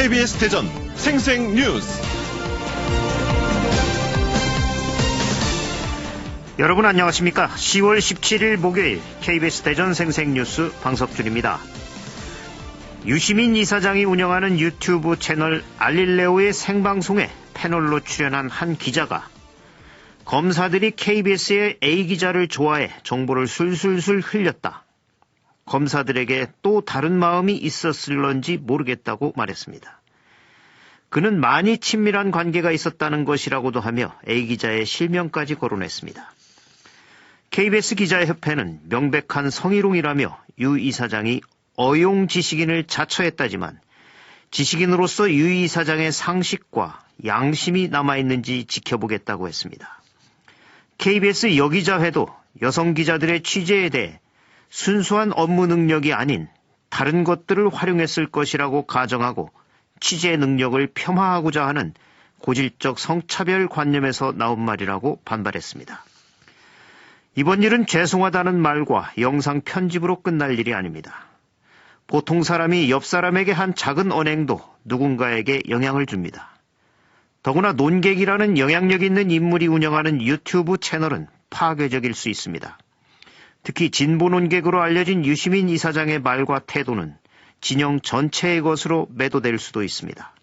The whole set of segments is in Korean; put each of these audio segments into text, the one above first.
KBS 대전 생생뉴스. 여러분 안녕하십니까? 10월 17일 목요일 KBS 대전 생생뉴스 방석준입니다. 유시민 이사장이 운영하는 유튜브 채널 알릴레오의 생방송에 패널로 출연한 한 기자가 검사들이 KBS의 A 기자를 좋아해 정보를 술술술 흘렸다. 검사들에게 또 다른 마음이 있었을런지 모르겠다고 말했습니다. 그는 많이 친밀한 관계가 있었다는 것이라고도 하며 A 기자의 실명까지 거론했습니다. KBS 기자협회는 명백한 성희롱이라며 유 이사장이 어용 지식인을 자처했다지만 지식인으로서 유 이사장의 상식과 양심이 남아있는지 지켜보겠다고 했습니다. KBS 여기자회도 여성 기자들의 취재에 대해 순수한 업무 능력이 아닌 다른 것들을 활용했을 것이라고 가정하고 취재 능력을 폄하하고자 하는 고질적 성차별 관념에서 나온 말이라고 반발했습니다. 이번 일은 죄송하다는 말과 영상 편집으로 끝날 일이 아닙니다. 보통 사람이 옆 사람에게 한 작은 언행도 누군가에게 영향을 줍니다. 더구나 논객이라는 영향력 있는 인물이 운영하는 유튜브 채널은 파괴적일 수 있습니다. 특히 진보 논객으로 알려진 유시민 이사장의 말과 태도는 진영 전체의 것으로 매도될 수도 있습니다.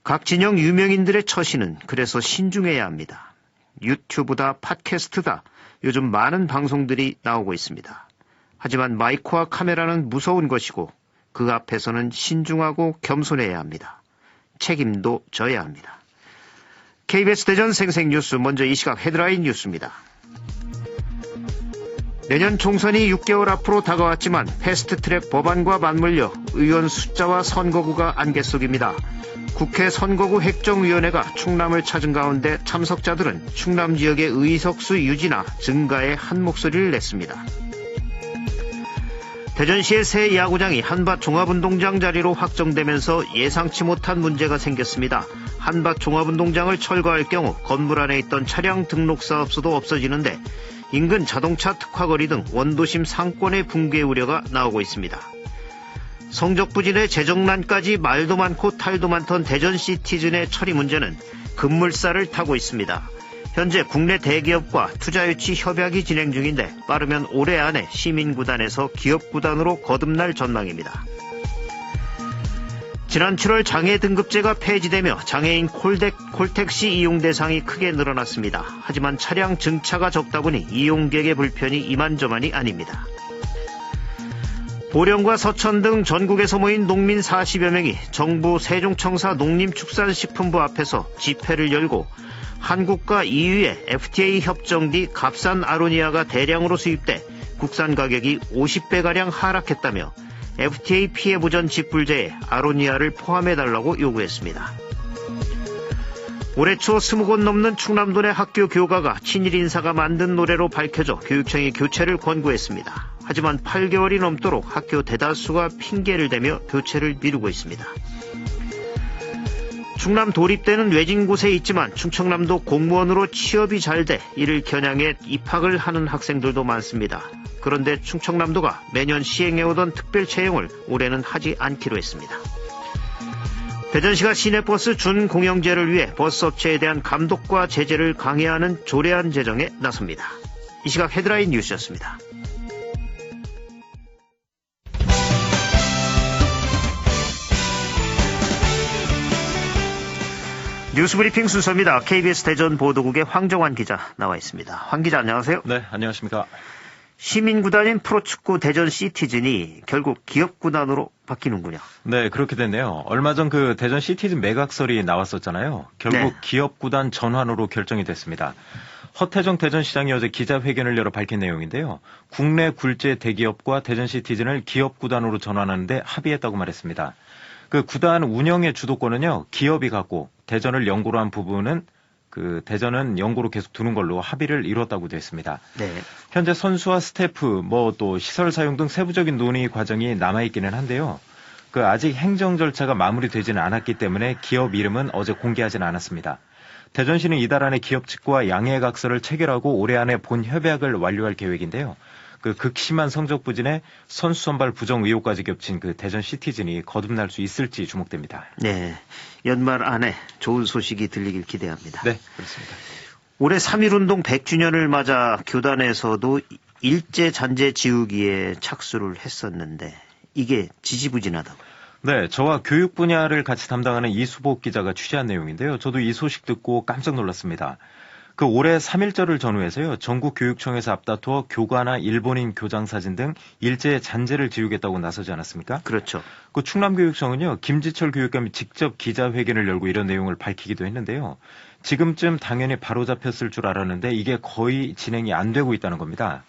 각 진영 유명인들의 처신은 그래서 신중해야 합니다. 유튜브다 팟캐스트다 요즘 많은 방송들이 나오고 있습니다. 하지만 마이크와 카메라는 무서운 것이고 그 앞에서는 신중하고 겸손해야 합니다. 책임도 져야 합니다. KBS 대전 생생뉴스 먼저 이 시각 헤드라인 뉴스입니다. 내년 총선이 6개월 앞으로 다가왔지만 패스트트랙 법안과 맞물려 의원 숫자와 선거구가 안개 속입니다. 국회 선거구 획정위원회가 충남을 찾은 가운데 참석자들은 충남 지역의 의석수 유지나 증가에 한 목소리를 냈습니다. 대전시의 새 야구장이 한밭 종합운동장 자리로 확정되면서 예상치 못한 문제가 생겼습니다. 한밭 종합운동장을 철거할 경우 건물 안에 있던 차량 등록 사업소도 없어지는데 인근 자동차 특화거리 등 원도심 상권의 붕괴 우려가 나오고 있습니다. 성적 부진에 재정난까지 말도 많고 탈도 많던 대전 시티즌의 처리 문제는 급물살을 타고 있습니다. 현재 국내 대기업과 투자유치 협약이 진행 중인데 빠르면 올해 안에 시민구단에서 기업구단으로 거듭날 전망입니다. 지난 7월 장애 등급제가 폐지되며 장애인 콜택시 이용 대상이 크게 늘어났습니다. 하지만 차량 증차가 적다 보니 이용객의 불편이 이만저만이 아닙니다. 보령과 서천 등 전국에서 모인 농민 40여 명이 정부 세종청사 농림축산식품부 앞에서 집회를 열고 한국과 EU의 FTA 협정 뒤 값싼 아로니아가 대량으로 수입돼 국산 가격이 50배가량 하락했다며 FTA 피해 보전 직불제에 아로니아를 포함해달라고 요구했습니다. 올해 초 20곳 넘는 충남도 내 학교 교가가 친일 인사가 만든 노래로 밝혀져 교육청이 교체를 권고했습니다. 하지만 8개월이 넘도록 학교 대다수가 핑계를 대며 교체를 미루고 있습니다. 충남 도립대는 외진 곳에 있지만 충청남도 공무원으로 취업이 잘 돼 이를 겨냥해 입학을 하는 학생들도 많습니다. 그런데 충청남도가 매년 시행해오던 특별 채용을 올해는 하지 않기로 했습니다. 대전시가 시내버스 준공영제를 위해 버스업체에 대한 감독과 제재를 강화하는 조례안 제정에 나섭니다. 이 시각 헤드라인 뉴스였습니다. 뉴스브리핑 순서입니다. KBS 대전 보도국의 황정환 기자 나와 있습니다. 황 기자 안녕하세요. 네, 안녕하십니까. 시민구단인 프로축구 대전 시티즌이 결국 기업구단으로 바뀌는군요. 네, 그렇게 됐네요. 얼마 전 그 대전 시티즌 매각설이 나왔었잖아요. 결국 네. 기업구단 전환으로 결정이 됐습니다. 허태정 대전시장이 어제 기자회견을 열어 밝힌 내용인데요. 국내 굴재 대기업과 대전 시티즌을 기업구단으로 전환하는데 합의했다고 말했습니다. 그 구단 운영의 주도권은요, 기업이 갖고 대전을 연고로 한 부분은 대전은 연고로 계속 두는 걸로 합의를 이뤘다고 되어 있습니다. 네. 현재 선수와 스태프, 또 시설 사용 등 세부적인 논의 과정이 남아있기는 한데요. 아직 행정 절차가 마무리되지는 않았기 때문에 기업 이름은 어제 공개하지는 않았습니다. 대전시는 이달 안에 기업 측과 양해각서를 체결하고 올해 안에 본 협약을 완료할 계획인데요. 그 극심한 성적 부진에 선수 선발 부정 의혹까지 겹친 그 대전 시티즌이 거듭날 수 있을지 주목됩니다. 네, 연말 안에 좋은 소식이 들리길 기대합니다. 네, 그렇습니다. 올해 3.1운동 100주년을 맞아 교단에서도 일제 잔재 지우기에 착수를 했었는데 이게 지지부진하다고요. 네, 저와 교육 분야를 같이 담당하는 이수복 기자가 취재한 내용인데요. 저도 이 소식 듣고 깜짝 놀랐습니다. 그 올해 3.1절을 전후해서요, 전국교육청에서 앞다투어 교과나 일본인 교장 사진 등 일제 잔재를 지우겠다고 나서지 않았습니까? 그렇죠. 그 충남교육청은요, 김지철 교육감이 직접 기자회견을 열고 이런 내용을 밝히기도 했는데요. 지금쯤 당연히 바로잡혔을 줄 알았는데 이게 거의 진행이 안 되고 있다는 겁니다.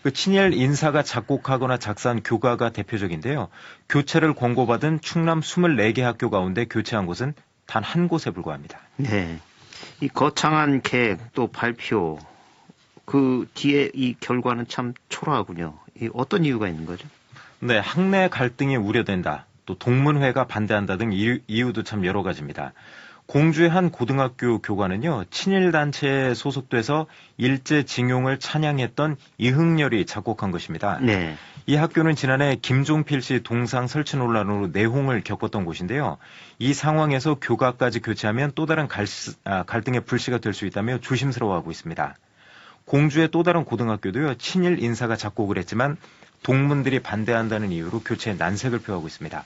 그 친일 인사가 작곡하거나 작사한 교가가 대표적인데요. 교체를 권고받은 충남 24개 학교 가운데 교체한 곳은 단 한 곳에 불과합니다. 네. 이 거창한 계획 또 발표 그 뒤에 이 결과는 참 초라하군요. 이 어떤 이유가 있는 거죠? 네, 학내 갈등이 우려된다. 또 동문회가 반대한다 등 이유도 참 여러 가지입니다. 공주의 한 고등학교 교관은요, 친일단체에 소속돼서 일제징용을 찬양했던 이흥렬이 작곡한 것입니다. 네. 이 학교는 지난해 김종필 씨 동상 설치 논란으로 내홍을 겪었던 곳인데요. 이 상황에서 교가까지 교체하면 또 다른 갈등의 불씨가 될 수 있다며 조심스러워하고 있습니다. 공주의 또 다른 고등학교도요, 친일 인사가 작곡을 했지만 동문들이 반대한다는 이유로 교체에 난색을 표하고 있습니다.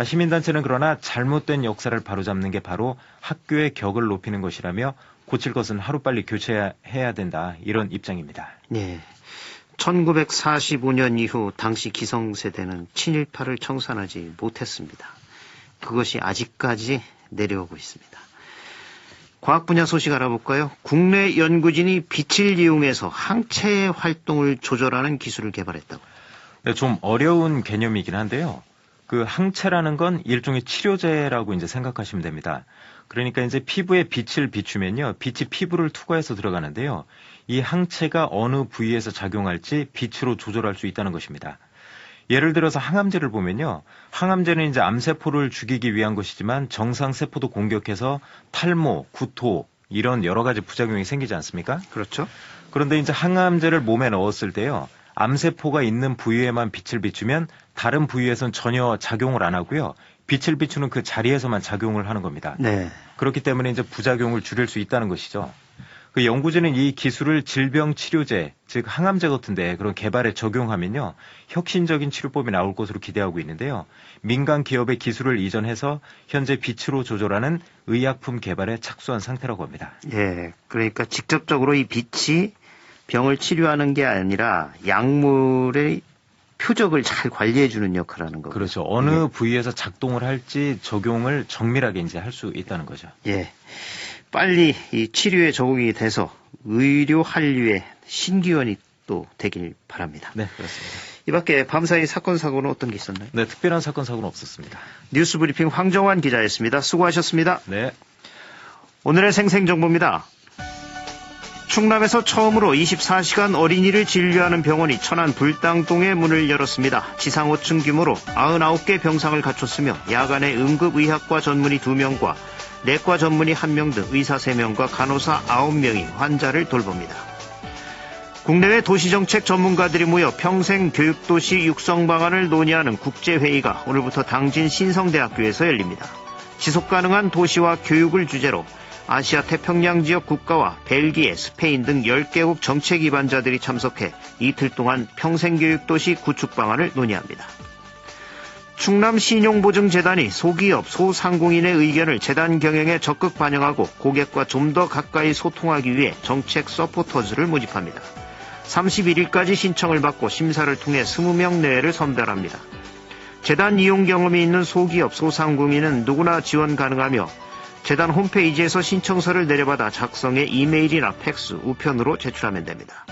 시민단체는 그러나 잘못된 역사를 바로잡는 게 바로 학교의 격을 높이는 것이라며 고칠 것은 하루빨리 교체해야 된다, 이런 입장입니다. 네. 1945년 이후 당시 기성세대는 친일파를 청산하지 못했습니다. 그것이 아직까지 내려오고 있습니다. 과학 분야 소식 알아볼까요? 국내 연구진이 빛을 이용해서 항체의 활동을 조절하는 기술을 개발했다고요. 네, 좀 어려운 개념이긴 한데요. 그 항체라는 건 일종의 치료제라고 이제 생각하시면 됩니다. 그러니까 이제 피부에 빛을 비추면요, 빛이 피부를 투과해서 들어가는데요. 이 항체가 어느 부위에서 작용할지 빛으로 조절할 수 있다는 것입니다. 예를 들어서 항암제를 보면요, 항암제는 이제 암세포를 죽이기 위한 것이지만 정상 세포도 공격해서 탈모, 구토 이런 여러 가지 부작용이 생기지 않습니까? 그렇죠. 그런데 이제 항암제를 몸에 넣었을 때요, 암세포가 있는 부위에만 빛을 비추면 다른 부위에선 전혀 작용을 안 하고요. 빛을 비추는 그 자리에서만 작용을 하는 겁니다. 네. 그렇기 때문에 이제 부작용을 줄일 수 있다는 것이죠. 그 연구진은 이 기술을 질병 치료제, 즉 항암제 같은데 그런 개발에 적용하면요, 혁신적인 치료법이 나올 것으로 기대하고 있는데요. 민간 기업의 기술을 이전해서 현재 빛으로 조절하는 의약품 개발에 착수한 상태라고 합니다. 예. 그러니까 직접적으로 이 빛이 병을 치료하는 게 아니라 약물의 표적을 잘 관리해주는 역할을 하는 거고. 그렇죠. 어느 부위에서 작동을 할지 적용을 정밀하게 이제 할 수 있다는 거죠. 예. 빨리 이 치료에 적응이 돼서 의료 한류의 신기원이 또 되길 바랍니다. 네, 그렇습니다. 이 밖에 밤사이 사건 사고는 어떤 게 있었나요? 네, 특별한 사건 사고는 없었습니다. 뉴스 브리핑 황정환 기자였습니다. 수고하셨습니다. 네. 오늘의 생생정보입니다. 충남에서 처음으로 24시간 어린이를 진료하는 병원이 천안 불당동에 문을 열었습니다. 지상 5층 규모로 99개 병상을 갖췄으며 야간에 응급의학과 전문의 2명과 내과 전문의 1명 등 의사 3명과 간호사 9명이 환자를 돌봅니다. 국내외 도시정책 전문가들이 모여 평생 교육도시 육성 방안을 논의하는 국제회의가 오늘부터 당진 신성대학교에서 열립니다. 지속가능한 도시와 교육을 주제로 아시아 태평양 지역 국가와 벨기에, 스페인 등 10개국 정책 기반자들이 참석해 이틀 동안 평생교육도시 구축 방안을 논의합니다. 충남신용보증재단이 소기업, 소상공인의 의견을 재단 경영에 적극 반영하고 고객과 좀 더 가까이 소통하기 위해 정책 서포터즈를 모집합니다. 31일까지 신청을 받고 심사를 통해 20명 내외를 선별합니다. 재단 이용 경험이 있는 소기업, 소상공인은 누구나 지원 가능하며 재단 홈페이지에서 신청서를 내려받아 작성해 이메일이나 팩스, 우편으로 제출하면 됩니다.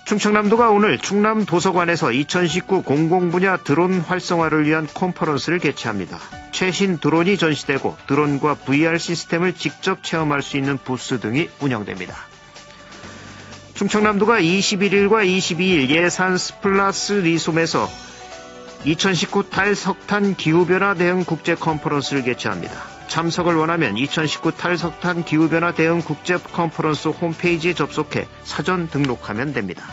충청남도가 오늘 충남도서관에서 2019 공공분야 드론 활성화를 위한 컨퍼런스를 개최합니다. 최신 드론이 전시되고 드론과 VR 시스템을 직접 체험할 수 있는 부스 등이 운영됩니다. 충청남도가 21일과 22일 예산 스플라스 리솜에서 2019 탈석탄 기후변화 대응 국제 컨퍼런스를 개최합니다. 참석을 원하면 2019 탈석탄 기후변화 대응 국제 컨퍼런스 홈페이지에 접속해 사전 등록하면 됩니다.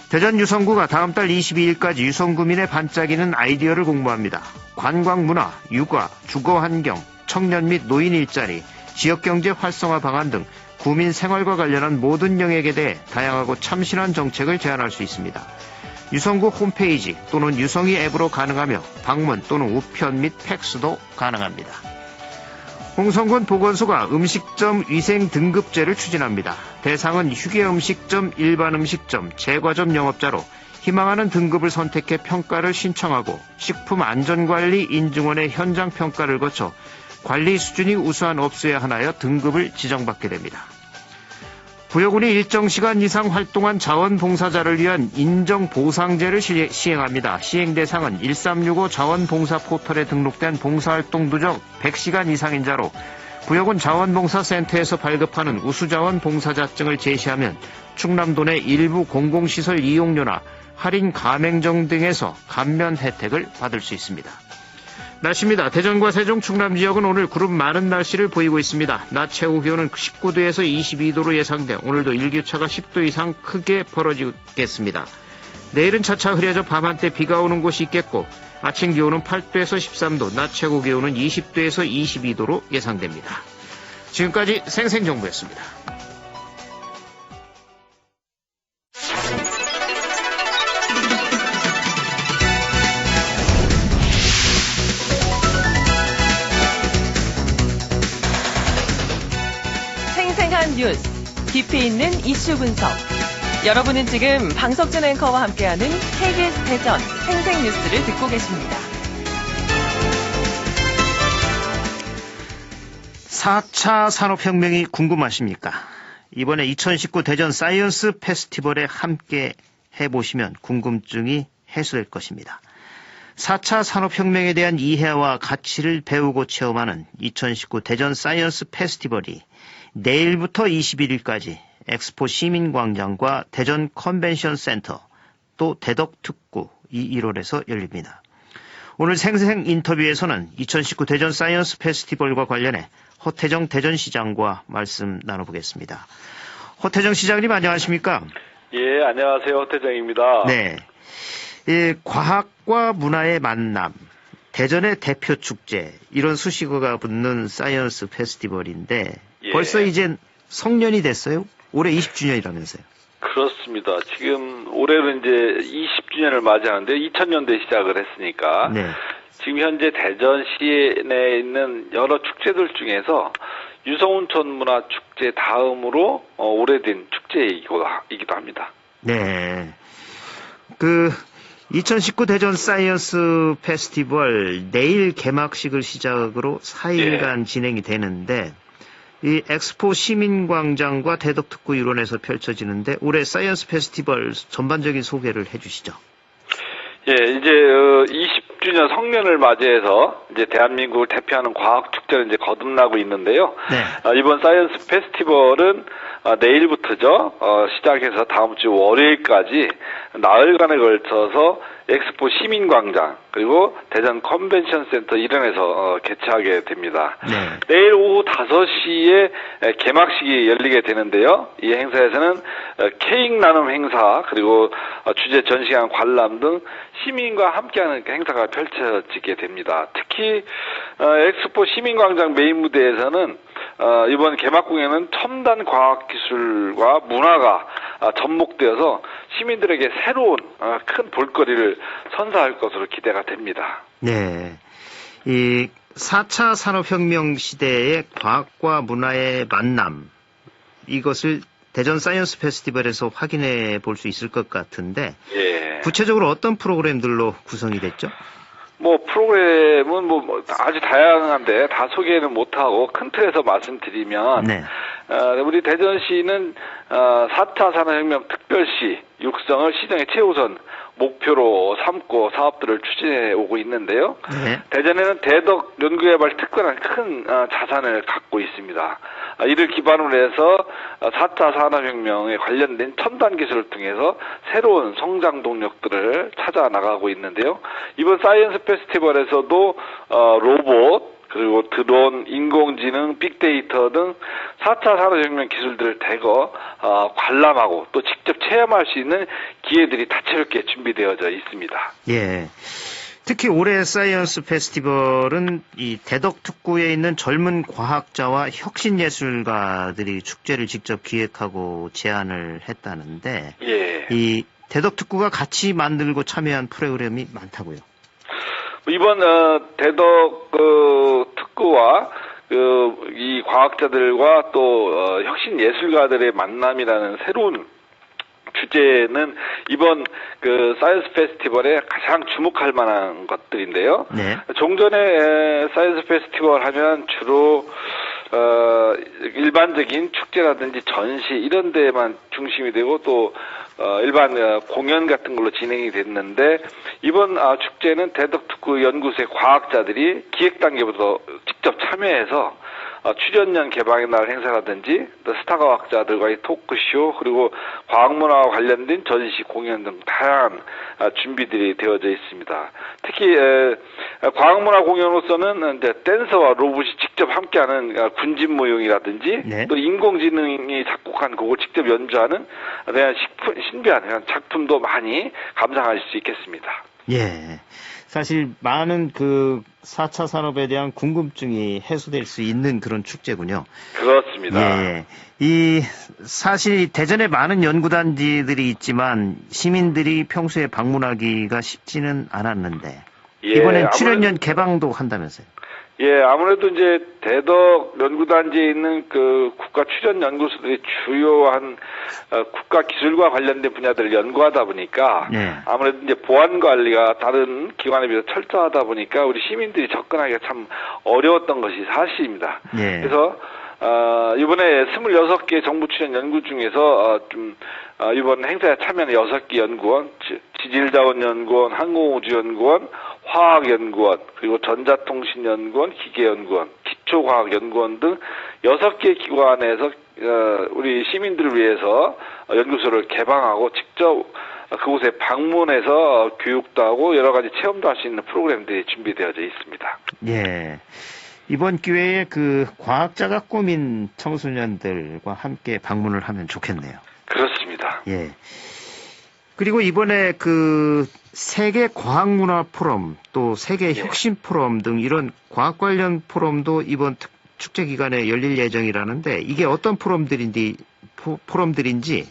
대전 유성구가 다음 달 22일까지 유성구민의 반짝이는 아이디어를 공모합니다. 관광문화, 육아, 주거환경, 청년 및 노인 일자리, 지역경제 활성화 방안 등 구민 생활과 관련한 모든 영역에 대해 다양하고 참신한 정책을 제안할 수 있습니다. 유성구 홈페이지 또는 유성이 앱으로 가능하며 방문 또는 우편 및 팩스도 가능합니다. 홍성군 보건소가 음식점 위생 등급제를 추진합니다. 대상은 휴게음식점, 일반음식점, 제과점 영업자로 희망하는 등급을 선택해 평가를 신청하고 식품안전관리 인증원의 현장 평가를 거쳐 관리 수준이 우수한 업소에 한하여 등급을 지정받게 됩니다. 부여군이 일정 시간 이상 활동한 자원봉사자를 위한 인정보상제를 시행합니다. 시행 대상은 1365 자원봉사 포털에 등록된 봉사활동 누적 100시간 이상인 자로 부여군 자원봉사센터에서 발급하는 우수자원봉사자증을 제시하면 충남도 내 일부 공공시설 이용료나 할인 가맹점 등에서 감면 혜택을 받을 수 있습니다. 날씨입니다. 대전과 세종, 충남 지역은 오늘 구름 많은 날씨를 보이고 있습니다. 낮 최고 기온은 19도에서 22도로 예상돼 오늘도 일교차가 10도 이상 크게 벌어지겠습니다. 내일은 차차 흐려져 밤한때 비가 오는 곳이 있겠고 아침 기온은 8도에서 13도, 낮 최고 기온은 20도에서 22도로 예상됩니다. 지금까지 생생정보였습니다. 뉴스, 깊이 있는 이슈 분석. 여러분은 지금 방석준 앵커와 함께하는 KBS 대전 생생뉴스를 듣고 계십니다. 4차 산업혁명이 궁금하십니까? 이번에 2019 대전 사이언스 페스티벌에 함께 해보시면 궁금증이 해소될 것입니다. 4차 산업혁명에 대한 이해와 가치를 배우고 체험하는 2019 대전 사이언스 페스티벌이 내일부터 21일까지 엑스포 시민광장과 대전 컨벤션 센터 또 대덕특구 이 1홀에서 열립니다. 오늘 생생 인터뷰에서는 2019 대전 사이언스 페스티벌과 관련해 허태정 대전시장과 말씀 나눠보겠습니다. 허태정 시장님 안녕하십니까? 예, 안녕하세요. 허태정입니다. 네, 과학과 문화의 만남, 대전의 대표 축제 이런 수식어가 붙는 사이언스 페스티벌인데 예. 벌써 이제 성년이 됐어요? 올해 20주년이라면서요? 그렇습니다. 지금 올해로 이제 20주년을 맞이하는데 2000년대 시작을 했으니까 네. 지금 현재 대전시에 있는 여러 축제들 중에서 유성운천 문화축제 다음으로 오래된 축제이기도 합니다. 네. 2019 대전 사이언스 페스티벌 내일 개막식을 시작으로 4일간 진행이 되는데 이 엑스포 시민광장과 대덕특구 일원에서 펼쳐지는데 올해 사이언스 페스티벌 전반적인 소개를 해주시죠. 예, 이제 20주년 성년을 맞이해서 이제 대한민국을 대표하는 과학 축제를 이제 거듭나고 있는데요. 네. 이번 사이언스 페스티벌은 내일부터죠. 시작해서 다음 주 월요일까지 나흘간에 걸쳐서 엑스포 시민광장 그리고 대전 컨벤션 센터 일원에서 개최하게 됩니다. 네. 내일 오후 5시에 개막식이 열리게 되는데요. 이 행사에서는 케이크 나눔 행사 그리고 주제 전시관 관람 등 시민과 함께하는 행사가 펼쳐지게 됩니다. 특히 엑스포 시민광장 메인 무대에서는 이번 개막 공연은 첨단 과학기술과 문화가 접목되어서 시민들에게 새로운 큰 볼거리를 선사할 것으로 기대가 됩니다. 네. 이 4차 산업혁명 시대의 과학과 문화의 만남, 이것을 대전 사이언스 페스티벌에서 확인해 볼 수 있을 것 같은데, 예. 구체적으로 어떤 프로그램들로 구성이 됐죠? 프로그램은 아주 다양한데 다 소개는 못하고 큰 틀에서 말씀드리면, 네. 우리 대전시는 4차 산업혁명 특별시 육성을 시정의 최우선 목표로 삼고 사업들을 추진해 오고 있는데요. 네. 대전에는 대덕 연구개발 특허라는 큰 자산을 갖고 있습니다. 이를 기반으로 해서 4차 산업혁명에 관련된 첨단 기술을 통해서 새로운 성장 동력들을 찾아 나가고 있는데요. 이번 사이언스 페스티벌에서도 로봇, 그리고 드론, 인공지능, 빅데이터 등 4차 산업혁명 기술들을 대거 관람하고 또 직접 체험할 수 있는 기회들이 다채롭게 준비되어져 있습니다. 예. 특히 올해 사이언스 페스티벌은 이 대덕특구에 있는 젊은 과학자와 혁신예술가들이 축제를 직접 기획하고 제안을 했다는데 예. 이 대덕특구가 같이 만들고 참여한 프로그램이 많다고요. 이번 대덕 특구와 이 과학자들과 또 혁신 예술가들의 만남이라는 새로운 주제는 이번 사이언스 페스티벌에 가장 주목할 만한 것들인데요. 네. 종전에 사이언스 페스티벌 하면 주로 일반적인 축제라든지 전시 이런 데만 중심이 되고 또 일반 공연 같은 걸로 진행이 됐는데 이번 축제는 대덕특구 연구소의 과학자들이 기획 단계부터 직접 참여해서 출연연 개방의 날 행사라든지 또 스타 과학자들과의 토크쇼 그리고 과학문화와 관련된 전시 공연 등 다양한 준비들이 되어져 있습니다. 특히 과학문화 공연으로서는 이제 댄서와 로봇이 직접 함께하는 군진 모형이라든지 네. 또 인공지능이 작곡한 곡을 직접 연주하는 신비한 작품도 많이 감상하실 수 있겠습니다. 예. 사실 많은 4차 산업에 대한 궁금증이 해소될 수 있는 그런 축제군요. 그렇습니다. 예. 사실 대전에 많은 연구단지들이 있지만 시민들이 평소에 방문하기가 쉽지는 않았는데 이번엔 출연연 개방도 한다면서요. 예, 아무래도 이제 대덕 연구단지에 있는 국가 출연 연구소들이 주요한 국가 기술과 관련된 분야들을 연구하다 보니까 네. 아무래도 이제 보안 관리가 다른 기관에 비해서 철저하다 보니까 우리 시민들이 접근하기가 참 어려웠던 것이 사실입니다. 네. 그래서 이번에 26개 정부 출연 연구 중에서 이번 행사에 참여한 6개 연구원, 지질자원연구원, 항공우주연구원, 화학연구원, 그리고 전자통신연구원, 기계연구원, 기초과학연구원 등 6개 기관에서 우리 시민들을 위해서 연구소를 개방하고 직접 그곳에 방문해서 교육도 하고 여러 가지 체험도 할 수 있는 프로그램들이 준비되어져 있습니다. 예. 이번 기회에 과학자가 꾸민 청소년들과 함께 방문을 하면 좋겠네요. 그렇습니다. 예. 그리고 이번에 세계 과학문화 포럼 또 세계 혁신 포럼 등 이런 과학 관련 포럼도 이번 축제 기간에 열릴 예정이라는데 이게 어떤 포럼들인지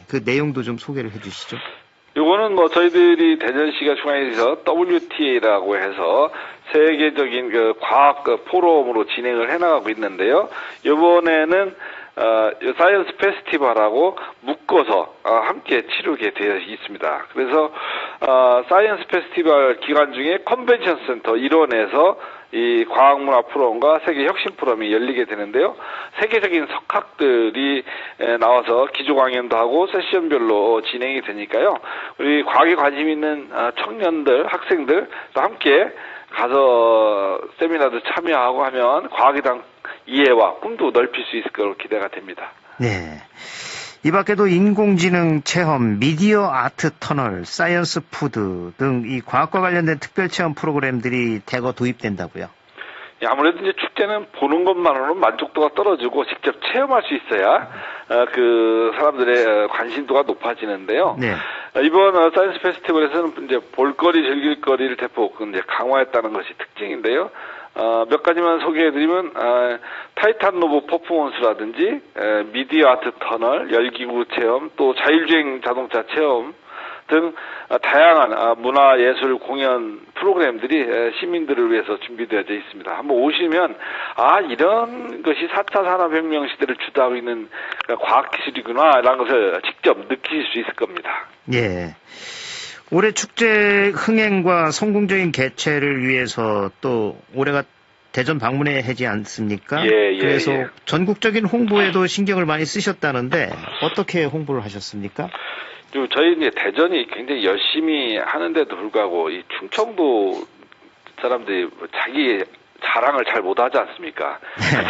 그 내용도 좀 소개를 해 주시죠. 요거는 저희들이 대전시가 중앙에서 WTA라고 해서 세계적인 과학 포럼으로 진행을 해나가고 있는데요. 이번에는 사이언스 페스티벌하고 묶어서 함께 치르게 되어 있습니다. 그래서 사이언스 페스티벌 기간 중에 컨벤션 센터 일원에서 이 과학문화 포럼과 세계 혁신 포럼이 열리게 되는데요. 세계적인 석학들이 나와서 기조 강연도 하고 세션별로 진행이 되니까요. 우리 과학에 관심 있는 청년들, 학생들 또 함께 가서 세미나도 참여하고 하면 과학에 대한 이해와 꿈도 넓힐 수 있을 거로 기대가 됩니다. 네. 이 밖에도 인공지능 체험, 미디어 아트 터널, 사이언스 푸드 등 이 과학과 관련된 특별 체험 프로그램들이 대거 도입된다고요. 예, 아무래도 이제 축제는 보는 것만으로는 만족도가 떨어지고 직접 체험할 수 있어야 사람들의 관심도가 높아지는데요. 네. 이번 사이언스 페스티벌에서는 이제 볼거리, 즐길거리를 대폭 이제 강화했다는 것이 특징인데요. 몇 가지만 소개해드리면 타이탄 로봇 퍼포먼스라든지 미디어 아트 터널, 열기구 체험, 또 자율주행 자동차 체험 등 다양한 문화예술 공연 프로그램들이 시민들을 위해서 준비되어져 있습니다. 한번 오시면 이런 것이 4차 산업혁명 시대를 주도하고 있는 과학기술이구나 라는 것을 직접 느끼실 수 있을 겁니다. 예. 올해 축제 흥행과 성공적인 개최를 위해서 또 올해가 대전 방문회 해지 않습니까? 그래서 전국적인 홍보에도 신경을 많이 쓰셨다는데 어떻게 홍보를 하셨습니까? 저희 이제 대전이 굉장히 열심히 하는데도 불구하고 이 충청도 사람들이 자기 자랑을 잘 못하지 않습니까?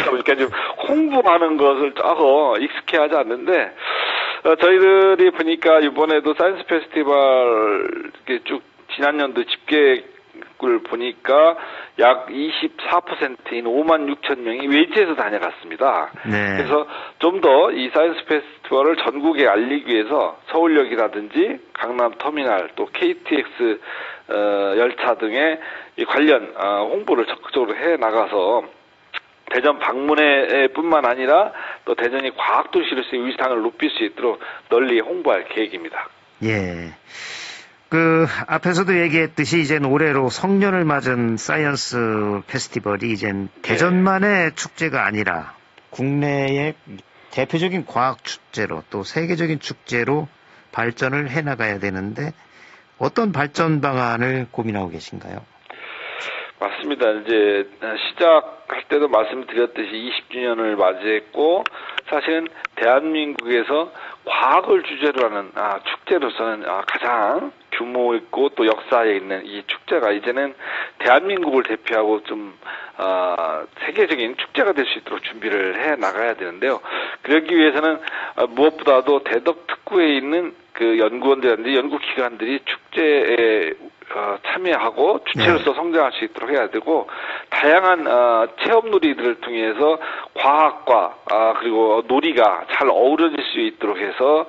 그러니까 좀 홍보하는 것을 조금 익숙해하지 않는데 저희들이 보니까 이번에도 사이언스 페스티벌 쭉 지난년도 집계 축구를 보니까 약 24%인 5만 6천 명이 외지에서 다녀갔습니다. 네. 그래서 좀 더 이 사이언스 페스티벌을 전국에 알리기 위해서 서울역이라든지 강남터미널 또 KTX 열차 등의 이 관련 홍보를 적극적으로 해 나가서 대전 방문회뿐만 아니라 또 대전이 과학도시로서의 위상을 높일 수 있도록 널리 홍보할 계획입니다. 예. 앞에서도 얘기했듯이 이젠 올해로 성년을 맞은 사이언스 페스티벌이 이젠 대전만의 축제가 아니라 국내의 대표적인 과학 축제로 또 세계적인 축제로 발전을 해 나가야 되는데 어떤 발전 방안을 고민하고 계신가요? 맞습니다. 이제 시작할 때도 말씀드렸듯이 20주년을 맞이했고 사실은 대한민국에서 과학을 주제로 하는 축제로서는 가장 규모 있고 또 역사에 있는 이 축제가 이제는 대한민국을 대표하고 좀 세계적인 축제가 될 수 있도록 준비를 해 나가야 되는데요. 그러기 위해서는 무엇보다도 대덕 특구에 있는 그 연구원들이라든지 연구기관들이 축제에 참여하고 주체로서 성장할 수 있도록 해야 되고 다양한 체험 놀이들을 통해서 과학과 그리고 놀이가 잘 어우러질 수 있도록 해서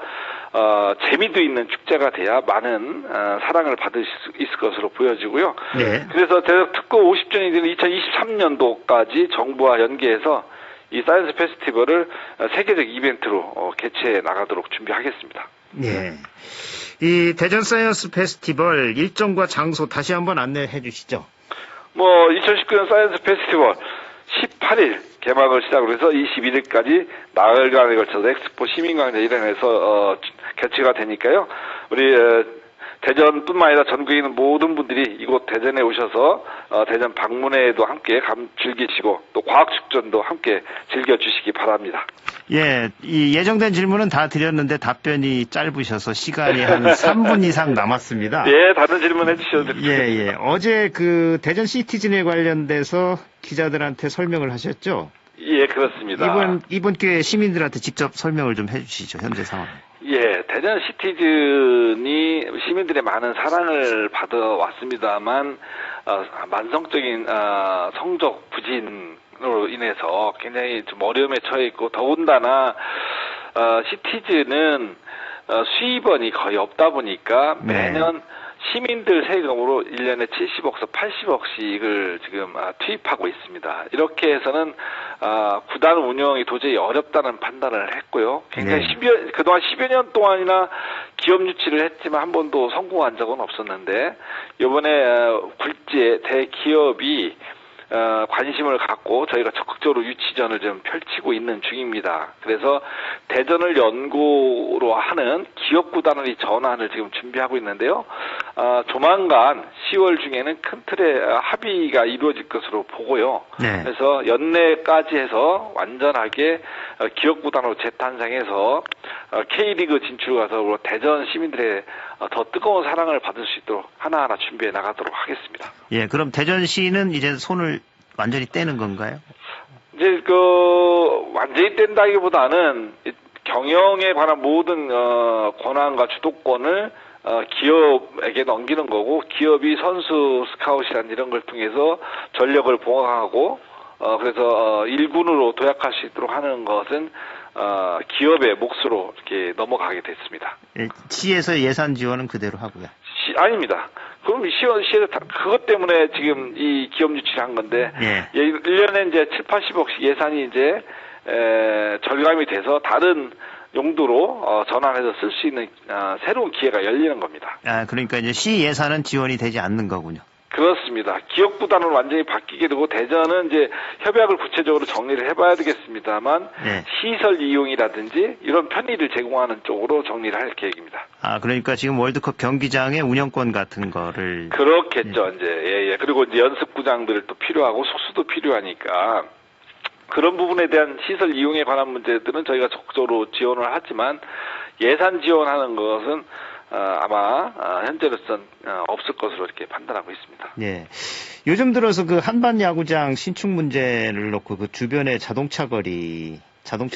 재미도 있는 축제가 돼야 많은 사랑을 받을 수 있을 것으로 보여지고요. 네. 그래서 대덕 특구 50주년이 되는 2023년도까지 정부와 연계해서 이 사이언스 페스티벌을 세계적 이벤트로 개최해 나가도록 준비하겠습니다. 예. 이 대전 사이언스 페스티벌 일정과 장소 다시 한번 안내해 주시죠. 2019년 사이언스 페스티벌 18일 개막을 시작으로 해서 21일까지 나흘간에 걸쳐서 엑스포 시민광장 일행에서 개최가 되니까요. 우리 대전뿐만 아니라 전국에 있는 모든 분들이 이곳 대전에 오셔서 대전 방문회에도 함께 즐기시고 또 과학축전도 함께 즐겨주시기 바랍니다. 예, 이 예정된 질문은 다 드렸는데 답변이 짧으셔서 시간이 한 3분 이상 남았습니다. 예, 다른 질문 해주셔도 됩니다. 예. 어제 대전 시티즌에 관련돼서 기자들한테 설명을 하셨죠? 예, 그렇습니다. 이번 기회에 시민들한테 직접 설명을 좀 해주시죠, 현재 상황. 예, 대전 시티즌이 시민들의 많은 사랑을 받아왔습니다만, 만성적인, 성적 부진으로 인해서 굉장히 좀 어려움에 처해 있고, 더군다나, 시티즌은, 수입원이 거의 없다 보니까 매년 시민들 세금으로 1년에 70억에서 80억씩을 지금 투입하고 있습니다. 이렇게 해서는 구단 운영이 도저히 어렵다는 판단을 했고요. 굉장히 그동안 10여 년 동안이나 기업 유치를 했지만 한 번도 성공한 적은 없었는데 이번에 굴지의 대기업이 관심을 갖고 저희가 적극적으로 유치전을 좀 펼치고 있는 중입니다. 그래서 대전을 연고로 하는 기업구단의 전환을 지금 준비하고 있는데요. 조만간 10월 중에는 큰 틀의 합의가 이루어질 것으로 보고요. 네. 그래서 연내까지 해서 완전하게 기업구단으로 재탄생해서 K리그 진출과 더불어 대전 시민들의 더 뜨거운 사랑을 받을 수 있도록 하나하나 준비해 나가도록 하겠습니다. 예, 그럼 대전시는 이제 손을 완전히 떼는 건가요? 이제 완전히 뗀다기보다는 경영에 관한 모든 권한과 주도권을 기업에게 넘기는 거고 기업이 선수 스카웃이라는 이런 걸 통해서 전력을 봉합하고 그래서 일군으로 도약할 수 있도록 하는 것은 기업의 몫으로 이렇게 넘어가게 됐습니다. 예, 시에서 예산 지원은 그대로 하고요. 아닙니다. 그럼 시에서 그것 때문에 지금 이 기업 유치를 한 건데, 1년에 이제 7, 80억씩 예산이 이제, 절감이 돼서 다른 용도로, 전환해서 쓸 수 있는, 새로운 기회가 열리는 겁니다. 그러니까 이제 시 예산은 지원이 되지 않는 거군요. 그렇습니다. 기업구단으로 완전히 바뀌게 되고 대전은 이제 협약을 구체적으로 정리를 해봐야 되겠습니다만 시설 이용이라든지 이런 편의를 제공하는 쪽으로 정리를 할 계획입니다. 그러니까 지금 월드컵 경기장의 운영권 같은 거를 그렇겠죠. 이제 그리고 이제 연습구장들도 필요하고 숙소도 필요하니까 그런 부분에 대한 시설 이용에 관한 문제들은 저희가 적극적으로 지원을 하지만 예산 지원하는 것은 아마 현재로선 없을 것으로 이렇게 판단하고 있습니다. 네. 요즘 들어서 그 한반 야구장 신축 문제를 놓고 그 주변의 자동차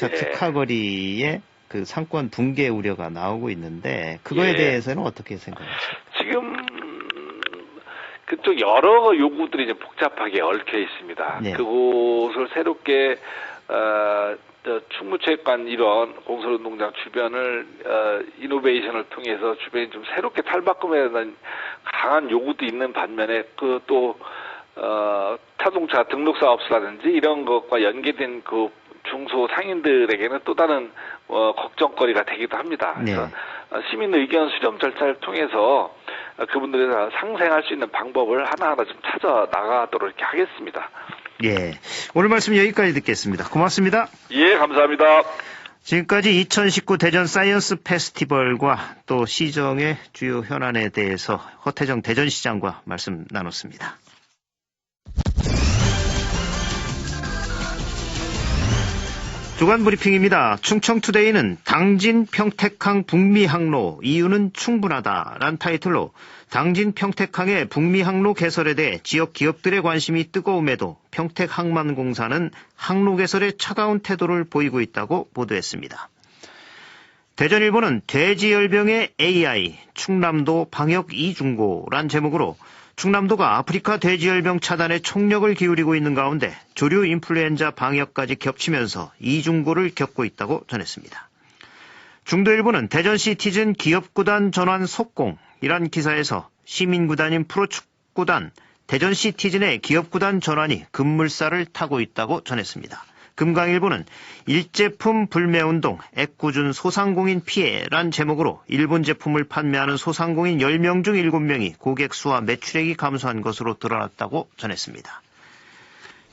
특화거리에 그 상권 붕괴 우려가 나오고 있는데 그거에 대해서는 어떻게 생각하십니까? 지금 그쪽 여러 요구들이 좀 복잡하게 얽혀 있습니다. 네. 그곳을 새롭게 충무체육관 이런 공설운동장 주변을 이노베이션을 통해서 주변이 좀 새롭게 탈바꿈해야 하는 강한 요구도 있는 반면에 그 또 자동차 등록 사업소라든지 이런 것과 연계된 그 중소 상인들에게는 또 다른 걱정거리가 되기도 합니다. 네. 그래서 시민 의견 수렴 절차를 통해서 그분들이 상생할 수 있는 방법을 하나하나 좀 찾아 나가도록 이렇게 하겠습니다. 예. 오늘 말씀 여기까지 듣겠습니다. 고맙습니다. 예, 감사합니다. 지금까지 2019 대전 사이언스 페스티벌과 또 시정의 주요 현안에 대해서 허태정 대전시장과 말씀 나눴습니다. 주간 브리핑입니다. 충청투데이는 당진 평택항 북미 항로 이유는 충분하다란 타이틀로 당진 평택항의 북미 항로 개설에 대해 지역 기업들의 관심이 뜨거움에도 평택항만공사는 항로 개설에 차가운 태도를 보이고 있다고 보도했습니다. 대전일보는 돼지열병의 AI, 충남도 방역 이중고란 제목으로 충남도가 아프리카 돼지열병 차단에 총력을 기울이고 있는 가운데 조류 인플루엔자 방역까지 겹치면서 이중고를 겪고 있다고 전했습니다. 중도일보는 대전시티즌 기업구단 전환 속공이란 기사에서 시민구단인 프로축구단 대전시티즌의 기업구단 전환이 급물살을 타고 있다고 전했습니다. 금강일보는 일제품 불매운동 애꿎은 소상공인 피해란 제목으로 일본 제품을 판매하는 소상공인 10명 중 7명이 고객 수와 매출액이 감소한 것으로 드러났다고 전했습니다.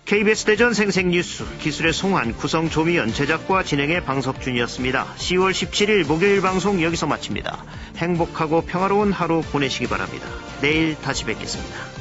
KBS 대전 생생뉴스 기술의 송한 구성 조미연 제작과 진행의 방석준이었습니다. 10월 17일 목요일 방송 여기서 마칩니다. 행복하고 평화로운 하루 보내시기 바랍니다. 내일 다시 뵙겠습니다.